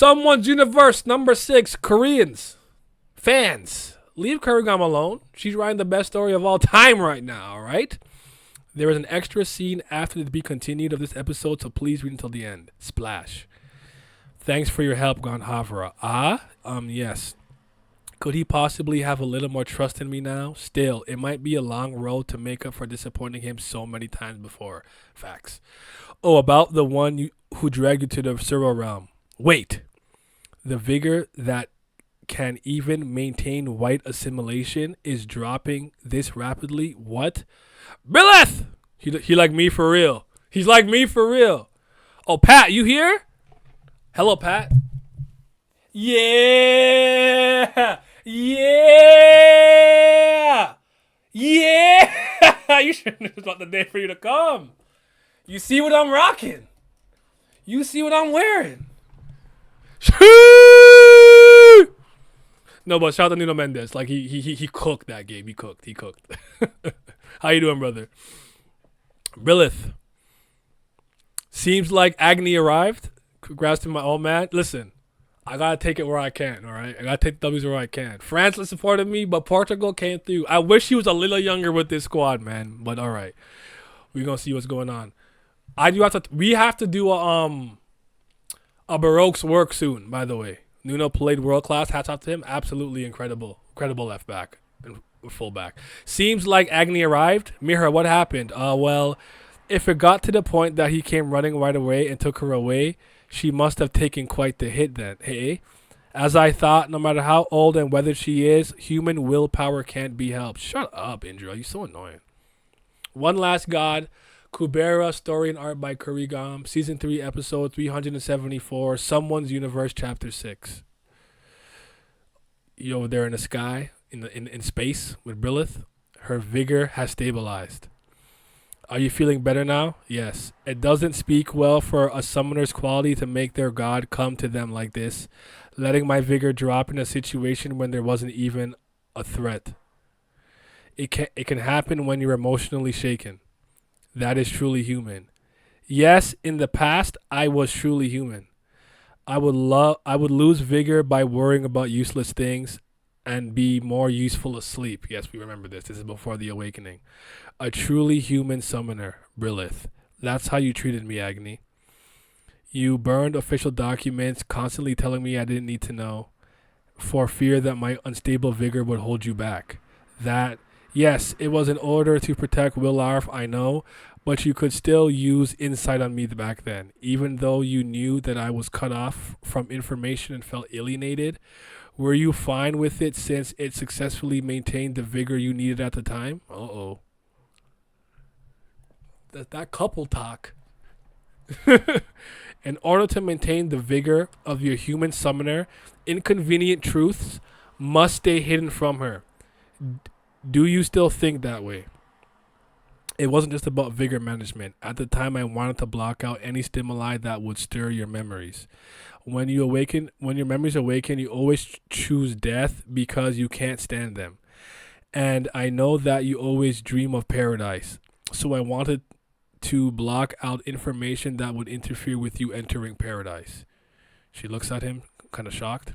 Someone's Universe, number 6, Koreans. Fans, leave Kurigam alone. She's writing the best story of all time right now, alright? There is an extra scene after the to be continued of this episode, so please read until the end. Splash. Thanks for your help, Gandhavara. Yes. Could he possibly have a little more trust in me now? Still, it might be a long road to make up for disappointing him so many times before. Facts. Oh, about the one who dragged you to the Surreal Realm. Wait. The vigor that can even maintain white assimilation is dropping this rapidly? What? Brilith! He like me for real. He's like me for real. Oh, Pat, you here? Hello, Pat. Yeah! Yeah! Yeah! You shouldn't have thought the day for you to come. You see what I'm rocking. You see what I'm wearing. No, but shout out to Nuno Mendes. Like he cooked that game. He cooked. How you doing, brother? Brilith. Seems like Agni arrived. Congrats to my old man. Listen, I gotta take it where I can, all right? I gotta take the W's where I can. France supported me, but Portugal came through. I wish he was a little younger with this squad, man. But all right, we're gonna see what's going on. We have to do a Baroque's work soon. By the way, Nuno played world class. Hats off to him. Absolutely incredible left back and full back. Seems like Agni arrived. Mira, what happened? Well, if it got to the point that he came running right away and took her away, she must have taken quite the hit then, hey? As I thought, no matter how old and weathered she is, human willpower can't be helped. Shut up, Indra. You're so annoying. One Last God, Kubera, story and art by Kurigam, Season 3, Episode 374, Someone's Universe, Chapter 6. You over there in the sky, in space with Brilith, her vigor has stabilized. Are you feeling better now? Yes. It doesn't speak well for a summoner's quality to make their god come to them like this, letting my vigor drop in a situation when there wasn't even a threat. It can happen when you're emotionally shaken. That is truly human. Yes, in the past I was truly human. I would lose vigor by worrying about useless things and be more useful asleep. Yes, we remember this. This is before the awakening. A truly human summoner, Brilith. That's how you treated me, Agni. You burned official documents, constantly telling me I didn't need to know, for fear that my unstable vigor would hold you back. Yes, it was in order to protect Willarf, I know, but you could still use insight on me back then, even though you knew that I was cut off from information and felt alienated. Were you fine with it since it successfully maintained the vigor you needed at the time? Uh-oh. That couple talk. In order to maintain the vigor of your human summoner, inconvenient truths must stay hidden from her. Do you still think that way? It wasn't just about vigor management. At the time, I wanted to block out any stimuli that would stir your memories. When your memories awaken, you always choose death because you can't stand them. And I know that you always dream of paradise. So I wanted to block out information that would interfere with you entering paradise. She looks at him, kind of shocked.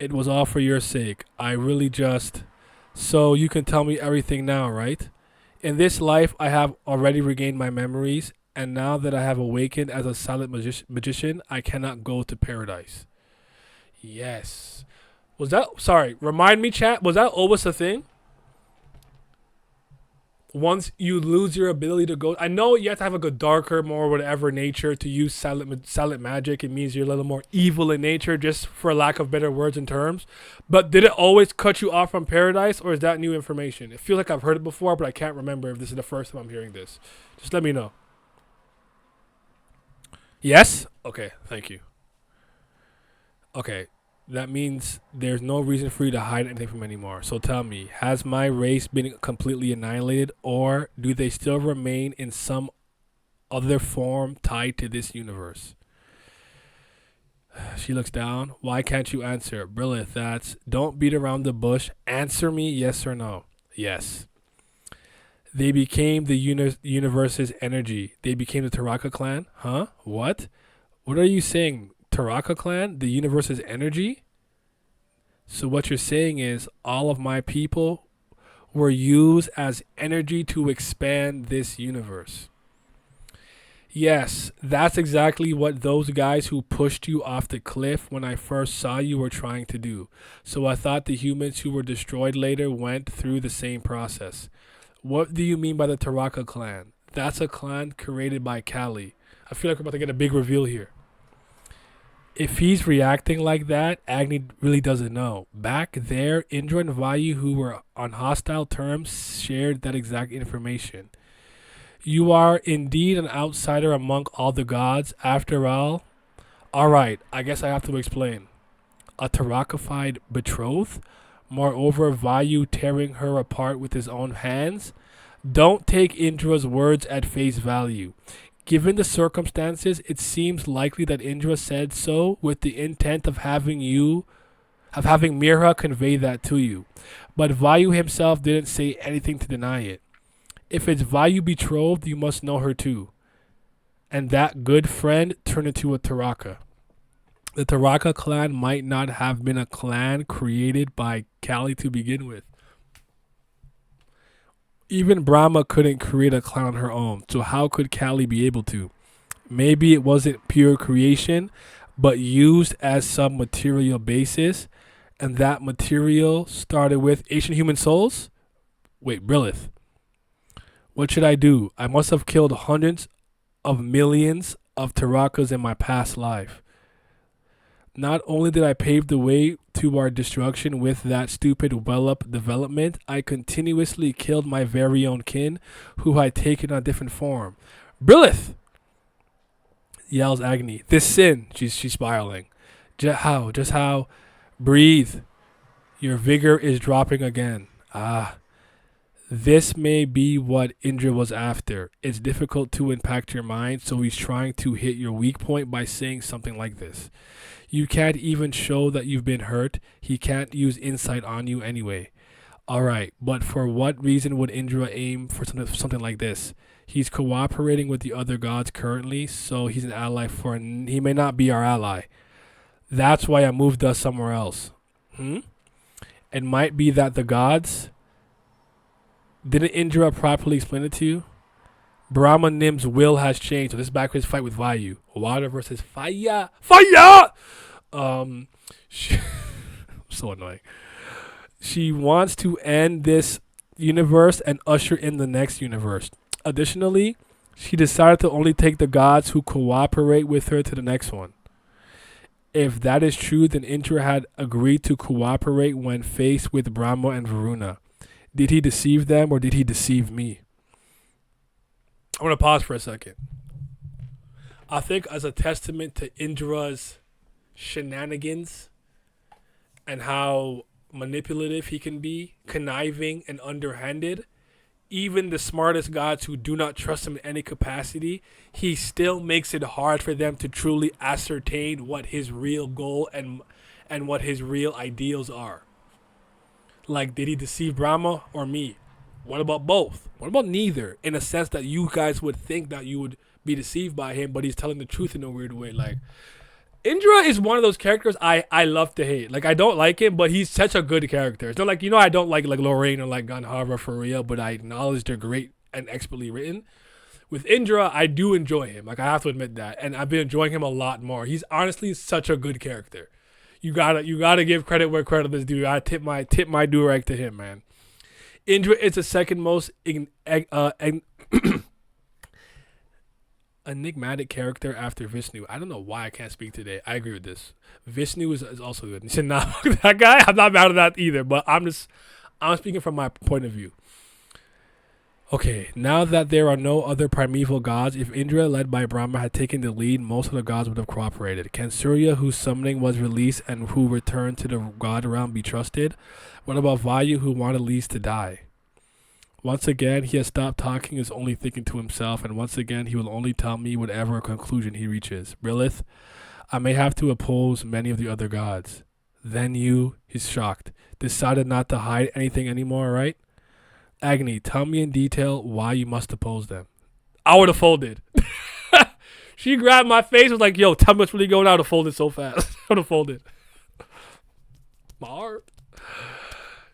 It was all for your sake. I really just... So you can tell me everything now, right? In this life, I have already regained my memories, and now that I have awakened as a silent magician, I cannot go to paradise. Yes. Was that... Sorry, remind me, chat. Was that always a thing? Once you lose your ability to go... I know you have to have like a darker, more whatever nature to use silent magic. It means you're a little more evil in nature, just for lack of better words and terms. But did it always cut you off from paradise, or is that new information? It feels like I've heard it before, but I can't remember if this is the first time I'm hearing this. Just let me know. Yes? Okay, thank you. Okay. That means there's no reason for you to hide anything from anymore. So tell me, has my race been completely annihilated, or do they still remain in some other form tied to this universe? She looks down. Why can't you answer? Brilith, don't beat around the bush. Answer me, yes or no. Yes. They became the universe's energy. They became the Taraka clan? Huh? What? What are you saying? Taraka clan, the universe's energy. So what you're saying is all of my people were used as energy to expand this universe. Yes, that's exactly what those guys who pushed you off the cliff when I first saw you were trying to do. So I thought the humans who were destroyed later went through the same process. What do you mean by the Taraka clan? That's a clan created by Kali. I feel like we're about to get a big reveal here. If he's reacting like that, Agni really doesn't know. Back there, Indra and Vayu, who were on hostile terms, shared that exact information. You are indeed an outsider among all the gods. After all, alright, I guess I have to explain. A Tarakafied betrothed? Moreover, Vayu tearing her apart with his own hands? Don't take Indra's words at face value. Given the circumstances, it seems likely that Indra said so with the intent of having Mirha convey that to you. But Vayu himself didn't say anything to deny it. If it's Vayu betrothed, you must know her too. And that good friend turned into a Taraka. The Taraka clan might not have been a clan created by Kali to begin with. Even Brahma couldn't create a clan on her own, so how could Kali be able to? Maybe it wasn't pure creation, but used as some material basis, and that material started with ancient human souls? Wait, Brilith. What should I do? I must have killed hundreds of millions of Tarakas in my past life. Not only did I pave the way to our destruction with that stupid well-up development, I continuously killed my very own kin, who had taken on different form. Brilith! Yells Agni. This sin, she's spiraling. Just how? Breathe. Your vigor is dropping again. This may be what Indra was after. It's difficult to impact your mind, so he's trying to hit your weak point by saying something like this. You can't even show that you've been hurt. He can't use insight on you anyway. Alright, but for what reason would Indra aim for something like this? He's cooperating with the other gods currently, so he's an ally he may not be our ally. That's why I moved us somewhere else. It might be that the gods... Didn't Indra properly explain it to you? Brahma Nim's will has changed, so this is back to his fight with Vayu. Water versus fire. Fire! So annoying. She wants to end this universe and usher in the next universe. Additionally, she decided to only take the gods who cooperate with her to the next one. If that is true, then Indra had agreed to cooperate when faced with Brahma and Varuna. Did he deceive them or did he deceive me? I want to pause for a second. I think as a testament to Indra's shenanigans and how manipulative he can be, conniving and underhanded, even the smartest gods who do not trust him in any capacity, he still makes it hard for them to truly ascertain what his real goal and what his real ideals are. Like, did he deceive Brahma or me? What about both? What about neither? In a sense that you guys would think that you would be deceived by him, but he's telling the truth in a weird way. Like, Indra is one of those characters I love to hate. Like, I don't like him, but he's such a good character. It's not like, I don't like Lorraine or like Gandharva for real, but I acknowledge they're great and expertly written. With Indra, I do enjoy him. Like, I have to admit that. And I've been enjoying him a lot more. He's honestly such a good character. You gotta give credit where credit is due. I tip my do-rag to him, man. Indra is the second most enigmatic character after Vishnu. I don't know why I can't speak today. I agree with this. Vishnu is also good. You should not that guy. I'm not mad at that either. But I'm speaking from my point of view. Okay, now that there are no other primeval gods, if Indra, led by Brahma, had taken the lead, most of the gods would have cooperated. Can Surya, whose summoning was released and who returned to the god realm, be trusted? What about Vayu, who wanted least to die? Once again, he has stopped talking, is only thinking to himself, and once again, he will only tell me whatever conclusion he reaches. Brilith, I may have to oppose many of the other gods. Then you, he's shocked, decided not to hide anything anymore, right? Agni, tell me in detail why you must oppose them. I would have folded. She grabbed my face, was like, yo, tell me what's really going on. I would have folded so fast. I would have folded. My heart.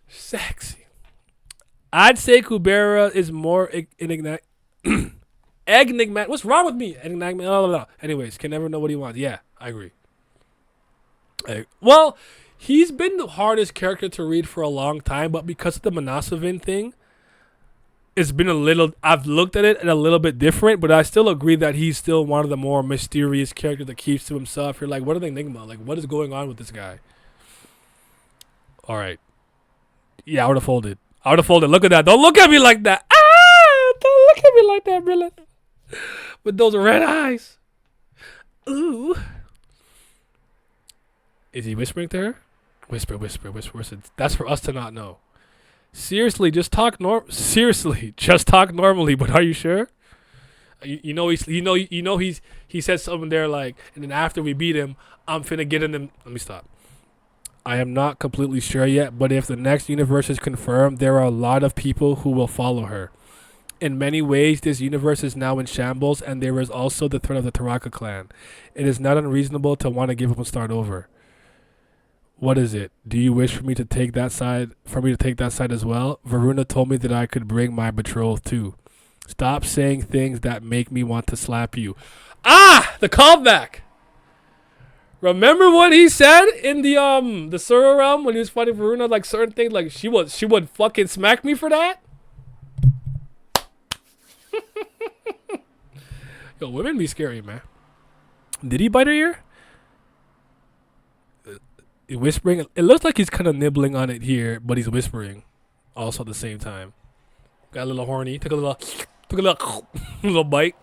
Sexy. I'd say Kubera is more enigmatic. Enigmatic. What's wrong with me? Enigmatic. Anyways, can never know what he wants. Yeah, I agree. Well, he's been the hardest character to read for a long time, but because of the Manasavin thing, it's been a little. I've looked at it and a little bit different, but I still agree that he's still one of the more mysterious characters that keeps to himself. You're like, what are they enigma? Like, what is going on with this guy? All right. Yeah, I would have folded. Look at that. Don't look at me like that. Don't look at me like that, Brilith. With those red eyes. Ooh. Is he whispering to her? Whisper. That's for us to not know. Seriously, just talk normally. But are you sure? He said something there like, and then after we beat him, I'm finna get in them. Let me stop. I am not completely sure yet, but if the next universe is confirmed, there are a lot of people who will follow her. In many ways, this universe is now in shambles, and there is also the threat of the Taraka clan. It is not unreasonable to want to give up and start over. What is it? Do you wish for me to take that side? As well? Varuna told me that I could bring my betrothed too. Stop saying things that make me want to slap you. The callback. Remember what he said in the Sura realm when he was fighting Varuna? Like certain things, like she would fucking smack me for that. Yo, women be scary, man. Did he bite her ear? Whispering. It looks like he's kind of nibbling on it here, but he's whispering also at the same time. Got a little horny. Took a little little bite.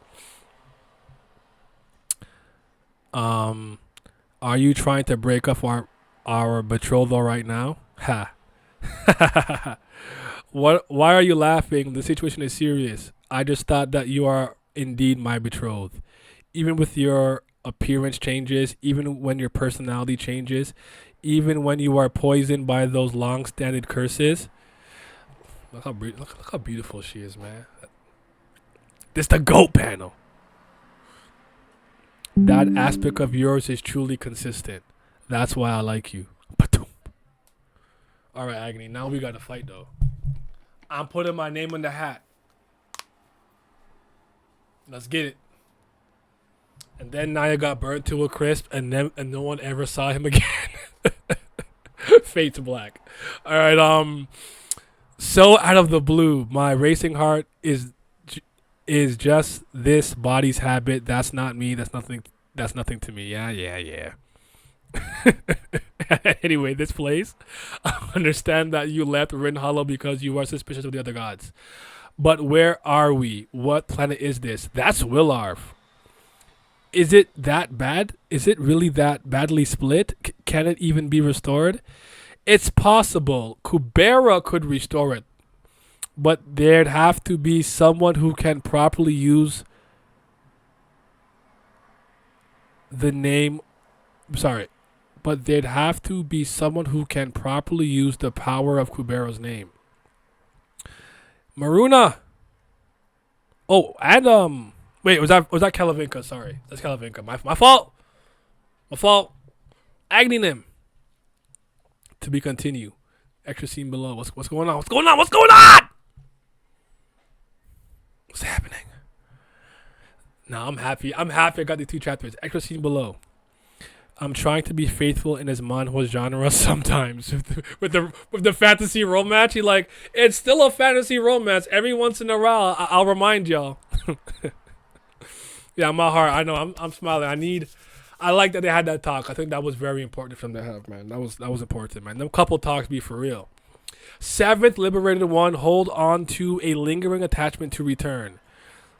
Are you trying to break up our betrothal right now? Ha. Why are you laughing? The situation is serious. I just thought that you are indeed my betrothed. Even with your appearance changes, even when your personality changes, even when you are poisoned by those long-standing curses. Look how beautiful she is, man. This the GOAT panel. That aspect of yours is truly consistent. That's why I like you. All right, Agni. Now we got to fight, though. I'm putting my name in the hat. Let's get it. And then Naya got burnt to a crisp, and no one ever saw him again. Fate's black. All right. So out of the blue, my racing heart is just this body's habit. That's not me. That's nothing to me. Yeah. Anyway, this place. I understand that you left Rin Hollow because you are suspicious of the other gods. But where are we? What planet is this? That's Willarv. Is it that bad? Is it really that badly split? Can it even be restored? It's possible. Kubera could restore it. But there'd have to be someone who can properly use the name. But there'd have to be someone who can properly use the power of Kubera's name. Maruna. Oh, and wait, was that Kalavinka? Sorry, that's Kalavinka. My fault. Agni Nim. To be continued. Extra scene below. What's going on? What's going on? What's happening? No, I'm happy. I got the 2 chapters. Extra scene below. I'm trying to be faithful in his manhwa genre sometimes. with the fantasy romance, he like, it's still a fantasy romance. Every once in a while, I'll remind y'all. Yeah, my heart. I know. I'm smiling. I like that they had that talk. I think that was very important for them to have, man. That was important, man. Them couple talks be for real. 7th liberated one. Hold on to a lingering attachment to return.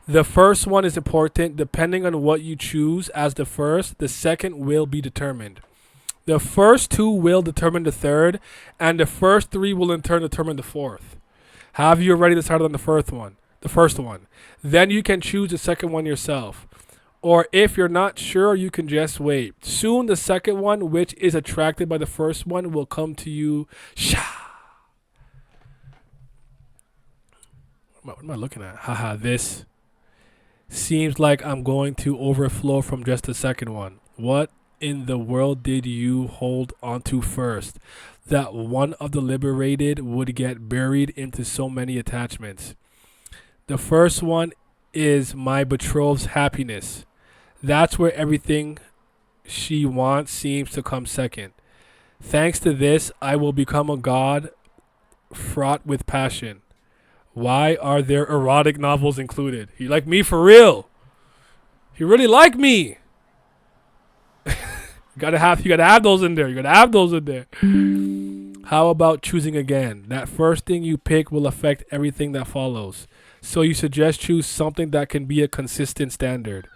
The first one is important. Depending on what you choose as the first, the second will be determined. The first 2 will determine the third, and the first 3 will in turn determine the fourth. Have you already decided on the first one? Then you can choose the second one yourself. Or if you're not sure, you can just wait. Soon the second one, which is attracted by the first one, will come to you. What am I looking at? Haha, this. Seems like I'm going to overflow from just the second one. What in the world did you hold onto first? That one of the liberated would get buried into so many attachments. The first one is my betrothed's happiness. That's where everything she wants seems to come second. Thanks to this, I will become a god fraught with passion. Why are there erotic novels included? He like me for real. He really like me. You gotta have those in there. You gotta have those in there. How about choosing again? That first thing you pick will affect everything that follows. So you suggest choose something that can be a consistent standard.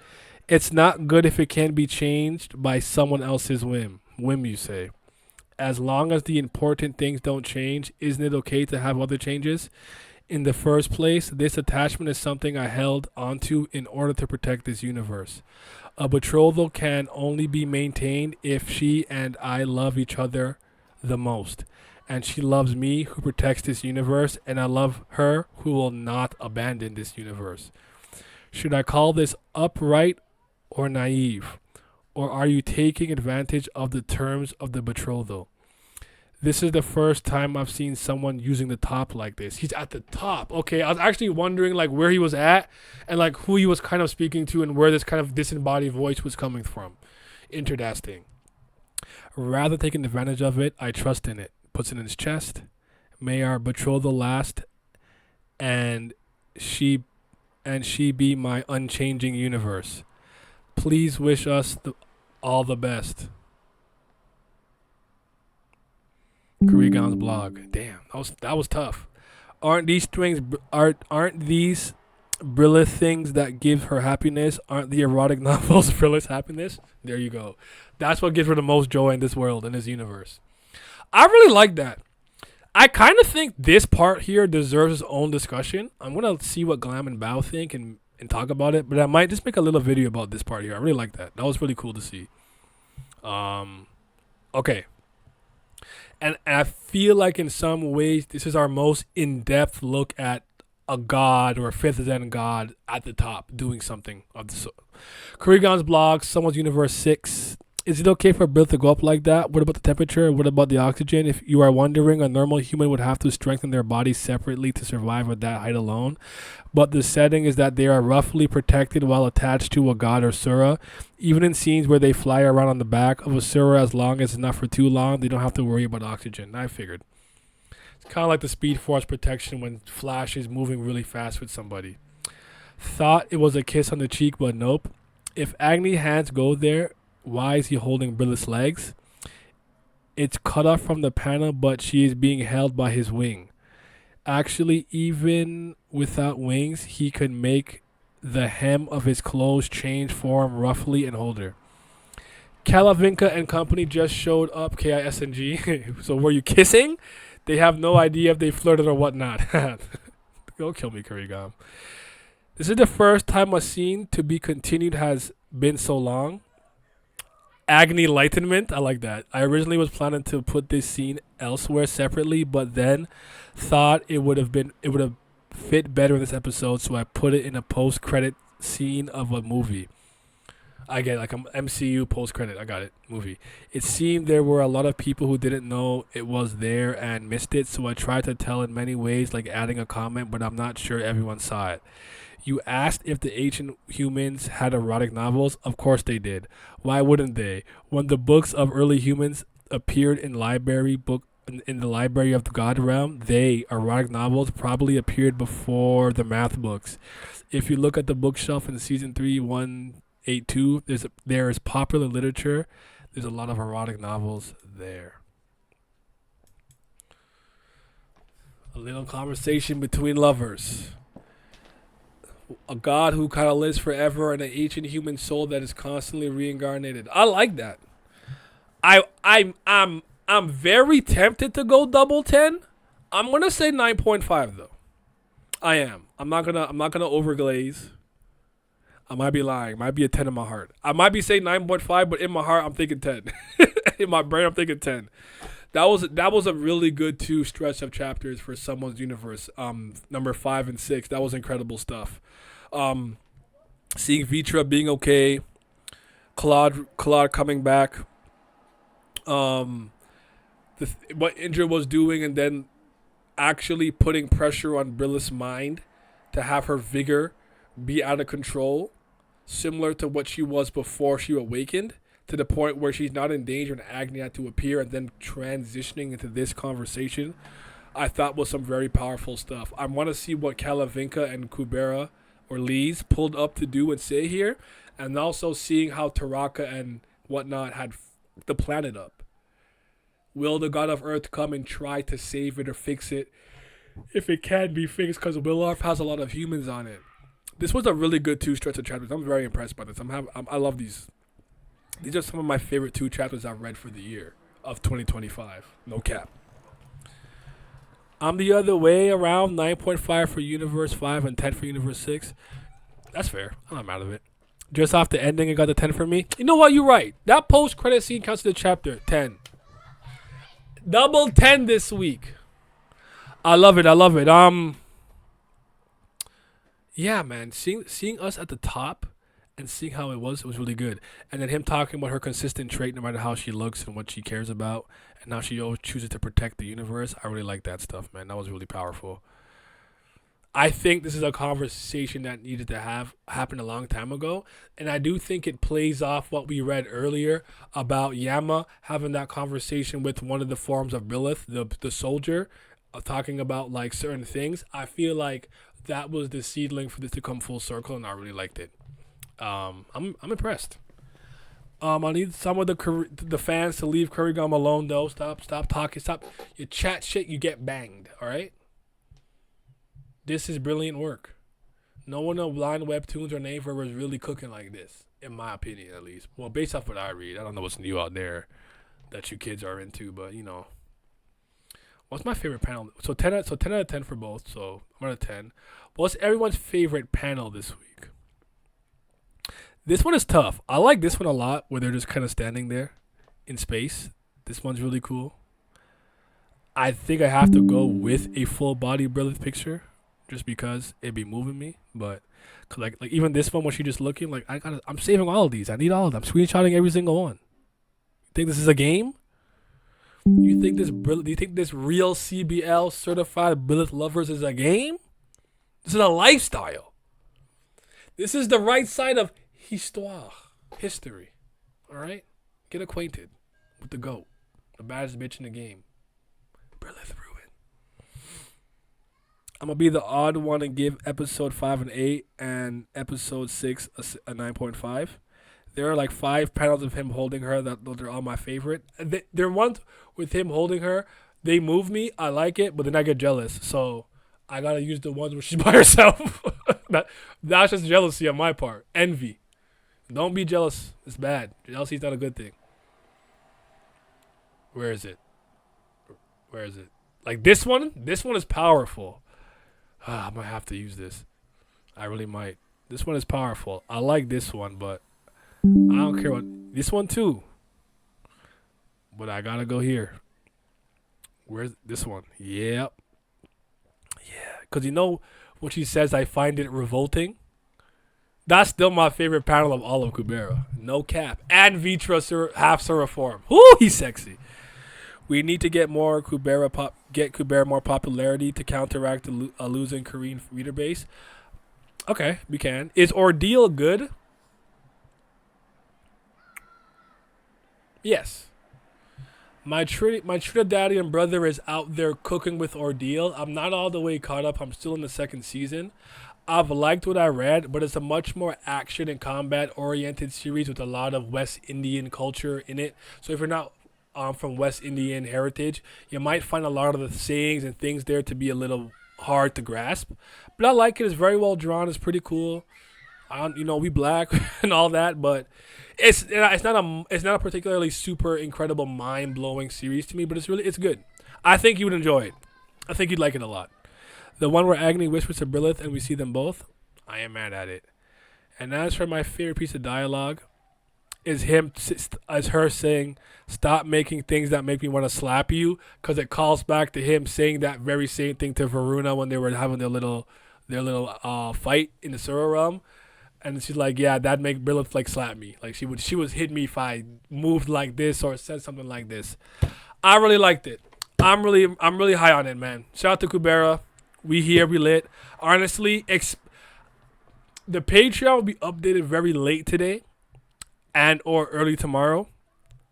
It's not good if it can be changed by someone else's whim. Whim, you say. As long as the important things don't change, isn't it okay to have other changes? In the first place, this attachment is something I held onto in order to protect this universe. A betrothal can only be maintained if she and I love each other the most. And she loves me, who protects this universe, and I love her, who will not abandon this universe. Should I call this upright or naive? Or are you taking advantage of the terms of the betrothal? This is the first time I've seen someone using the top like this. He's at the top. Okay, I was actually wondering like where he was at and like who he was kind of speaking to and where this kind of disembodied voice was coming from. Interesting. Rather taking advantage of it, I trust in it. Puts it in his chest. May our betrothal last and she be my unchanging universe. Please wish us all the best. Kurigan's blog. Damn, that was tough. Aren't these Brilith things that give her happiness? Aren't the erotic novels Brilith's happiness? There you go. That's what gives her the most joy in this world, in this universe. I really like that. I kind of think this part here deserves its own discussion. I'm gonna see what Glam and Bao think and talk about it, but I might just make a little video about this part here. I really like that. That was really cool to see. Okay. And I feel like in some ways this is our most in-depth look at a god or a fifth Zen god at the top doing something of the sort. Kurigan's blog, Someone's Universe 6. Is it okay for Brilith to go up like that? What about the temperature? What about the oxygen? If you are wondering, a normal human would have to strengthen their body separately to survive at that height alone. But the setting is that they are roughly protected while attached to a god or Sura. Even in scenes where they fly around on the back of a Sura, as long as it's not for too long, they don't have to worry about oxygen. I figured. It's kind of like the Speed Force protection when Flash is moving really fast with somebody. Thought it was a kiss on the cheek, but nope. If Agni hands go there, why is he holding Brilith's legs? It's cut off from the panel, but she is being held by his wing. Actually, even without wings, he could make the hem of his clothes change form roughly and hold her. Kalavinka and company just showed up, KISNG. So were you kissing? They have no idea if they flirted or whatnot. Go kill me, Kurigam. This is the first time a scene to be continued has been so long. Agni Enlightenment, I like that. I originally was planning to put this scene elsewhere separately, but then thought it would have fit better in this episode, so I put it in a post-credit scene of a movie. I get it, like an MCU post-credit. I got it, movie. It seemed there were a lot of people who didn't know it was there and missed it, so I tried to tell in many ways, like adding a comment, but I'm not sure everyone saw it. You asked if the ancient humans had erotic novels. Of course they did. Why wouldn't they? When the books of early humans appeared in the library of the God Realm, erotic novels, probably appeared before the math books. If you look at the bookshelf in season 3, 182, there is popular literature. There's a lot of erotic novels there. A little conversation between lovers. A god who kind of lives forever and an ancient human soul that is constantly reincarnated. I like that. I'm very tempted to go double 10. I'm gonna say 9.5 though. I am. I'm not gonna overglaze. I might be lying. Might be a 10 in my heart. I might be saying 9.5, but in my heart I'm thinking 10. In my brain I'm thinking 10. That was a really good 2 stretch of chapters for Someone's Universe. Number 5 and 6. That was incredible stuff. Seeing Vitra being okay, Claude coming back, um, what Indra was doing, and then actually putting pressure on Brilith's mind to have her vigor be out of control, similar to what she was before she awakened, to the point where she's not in danger and Agni had to appear, and then transitioning into this conversation, I thought was some very powerful stuff. I want to see what Kalavinka and Kubera or Lees pulled up to do and say here, and also seeing how Taraka and whatnot had the planet up. Will the god of Earth come and try to save it or fix it? If it can be fixed, because Willarf has a lot of humans on it. This was a really good two stretch of chapters. I'm very impressed by this. I love these. These are some of my favorite two chapters I've read for the year of 2025. No cap. I'm the other way around. 9.5 for Universe 5 and 10 for Universe 6. That's fair. I'm out of it. Just off the ending, it got the 10 for me. You know what? You're right. That post-credit scene counts to the chapter. 10. Double 10 this week. I love it. Yeah, man. Seeing us at the top and seeing how it was really good. And then him talking about her consistent trait, no matter how she looks and what she cares about, and how she always chooses to protect the universe. I really like that stuff, man. That was really powerful. I think this is a conversation that needed to have happened a long time ago, and I do think it plays off what we read earlier about Yama having that conversation with one of the forms of Brilith, the soldier, talking about like certain things. I feel like that was the seedling for this to come full circle, and I really liked it. I'm impressed. I need some of the fans to leave Kurigama alone though. Stop talking. Stop. You chat shit, you get banged. All right. This is brilliant work. No one of Blind Webtoons or Naver is really cooking like this, in my opinion, at least. Well, based off what I read, I don't know what's new out there that you kids are into, but you know. What's my favorite panel? So 10 out of 10 for both. So I'm at a 10. What's everyone's favorite panel this week? This one is tough. I like this one a lot, where they're just kind of standing there in space. This one's really cool. I think I have to go with a full body Brilith picture, just because it'd be moving me. But cause like even this one, where she just looking, like I'm saving all of these. I need all of them. I'm screenshotting every single one. You think this is a game? You think this? Do you think this real CBL certified Brilith lovers is a game? This is a lifestyle. This is the right side of histoire, history. All right, get acquainted with the GOAT, the baddest bitch in the game, Brilith Ruin. I'm gonna be the odd one and give episode 5 an 8 and episode 6 a 9.5. There are like 5 panels of him holding her that those are all my favorite. They're ones with him holding her. They move me. I like it, but then I get jealous. So I gotta use the ones where she's by herself. That's just jealousy on my part. Envy. Don't be jealous. It's bad. Jealousy's not a good thing. Where is it? Where is it? Like this one? This one is powerful. I might have to use this. I really might. This one is powerful. I like this one, but I don't care what. This one too. But I gotta go here. Where's this one? Yep. Yeah. Because you know what she says, I find it revolting. That's still my favorite panel of all of Kubera. No cap. And Vitra half Sura form. Whoo, he's sexy. We need to get more get Kubera more popularity to counteract a losing Korean reader base. Okay, we can. Is Ordeal good? Yes. My Trinidadian brother is out there cooking with Ordeal. I'm not all the way caught up. I'm still in the second season. I've liked what I read, but it's a much more action and combat oriented series with a lot of West Indian culture in it. So if you're not from West Indian heritage, you might find a lot of the sayings and things there to be a little hard to grasp. But I like it. It's very well drawn. It's pretty cool. We black and all that, but it's not a particularly super incredible mind blowing series to me. But it's good. I think you would enjoy it. I think you'd like it a lot. The one where Agni whispers to Brilith and we see them both, I am mad at it. And as for my favorite piece of dialogue, is her saying, "Stop making things that make me want to slap you," because it calls back to him saying that very same thing to Varuna when they were having their little fight in the Sura realm. And she's like, yeah, that'd make Brilith like slap me. Like she would hit me if I moved like this or said something like this. I really liked it. I'm really high on it, man. Shout out to Kubera. We here, we lit. Honestly, the Patreon will be updated very late today and or early tomorrow.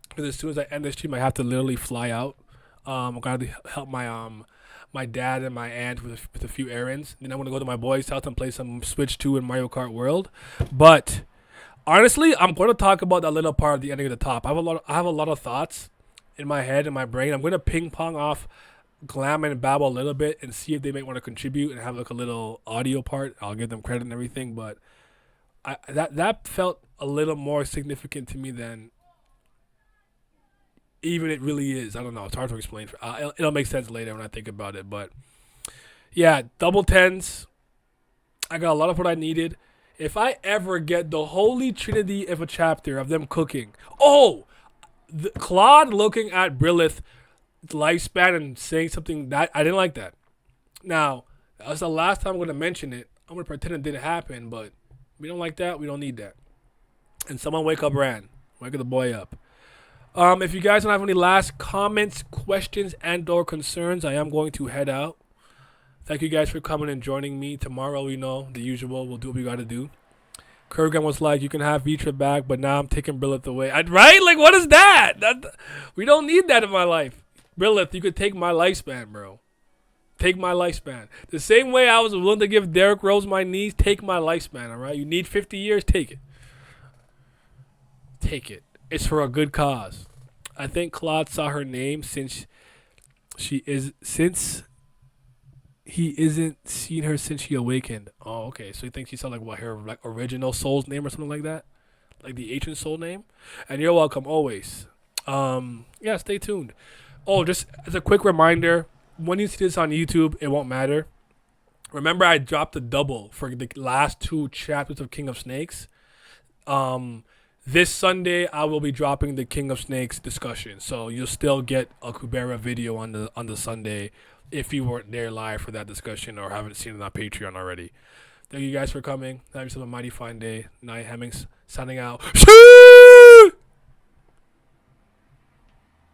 Because as soon as I end the stream, I have to literally fly out. I gotta help my dad and my aunt with a few errands. Then I'm gonna go to my boys' house and play some Switch 2 in Mario Kart World. But honestly, I'm gonna talk about that little part at the ending of the top. I have a lot of thoughts in my head and my brain. I'm gonna ping pong off Glam and Babble a little bit and see if they might want to contribute and have like a little audio part. I'll give them credit and everything, but that felt a little more significant to me than even it really is. I don't know. It's hard to explain. It'll make sense later when I think about it. But yeah, double tens. I got a lot of what I needed. If I ever get the holy trinity of a chapter of them cooking, Claude looking at Brilith lifespan and saying something that I didn't like that. Now, that's the last time I'm going to mention it. I'm going to pretend it didn't happen, but we don't like that. We don't need that. And someone wake up Ran. Wake the boy up. If you guys don't have any last comments, questions, and or concerns, I am going to head out. Thank you guys for coming and joining me. Tomorrow, the usual. We'll do what we got to do. Kurgan was like, you can have Vitra back, but now I'm taking Brilith away. Right? Like, what is that? We don't need that in my life. Brilith, you could take my lifespan, bro. Take my lifespan. The same way I was willing to give Derrick Rose my knees, take my lifespan, all right? You need 50 years, take it. Take it. It's for a good cause. I think Claude saw her name since he isn't seen her since she awakened. Oh, okay. So you think she saw like her like original soul's name or something like that? Like the ancient soul name? And you're welcome always. Yeah, stay tuned. Oh, just as a quick reminder, when you see this on YouTube, it won't matter. Remember I dropped a double for the last 2 chapters of King of Snakes. This Sunday I will be dropping the King of Snakes discussion. So you'll still get a Kubera video on the Sunday if you weren't there live for that discussion or haven't seen it on Patreon already. Thank you guys for coming. Have yourself a mighty fine day. Nia Hemmings signing out.